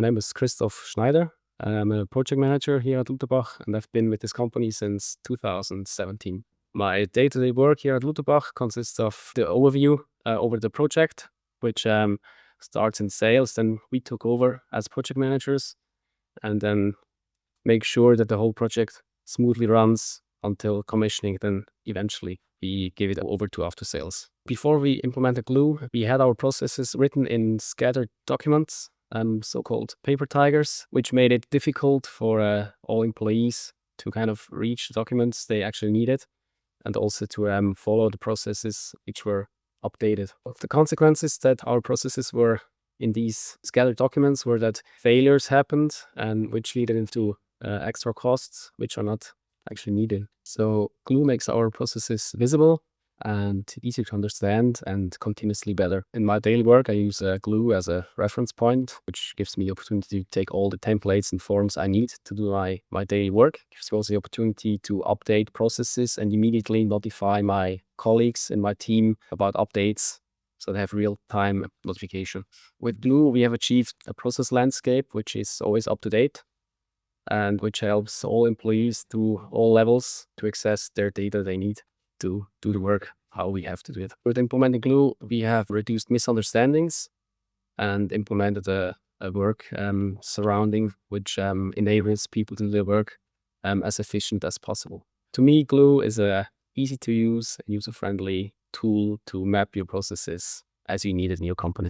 name is Christoph Schneider. I'm a project manager here at Luterbach, and I've been with this company since 2017. My day-to-day work here at Luterbach consists of the overview over the project, which starts in sales. Then we took over as project managers, and then make sure that the whole project smoothly runs until commissioning. Then eventually we give it over to after sales. Before we implemented Gluu, we had our processes written in scattered documents, so-called paper tigers, which made it difficult for all employees to kind of reach the documents they actually needed, and also to follow the processes which were updated. The consequences that our processes were in these scattered documents were that failures happened, and which led into extra costs which are not actually needed. So Gluu makes our processes visible and easy to understand and continuously better. In my daily work, I use Gluu as a reference point, which gives me the opportunity to take all the templates and forms I need to do my daily work. It gives me also the opportunity to update processes and immediately notify my colleagues in my team about updates, so they have real-time notification. With Gluu, we have achieved a process landscape which is always up to date, and which helps all employees to all levels to access their data they need to do the work how we have to do it. With implementing Gluu, we have reduced misunderstandings and implemented a work surrounding which enables people to do their work as efficient as possible. To me, Gluu is a easy to use, user-friendly tool to map your processes as you need it in your company.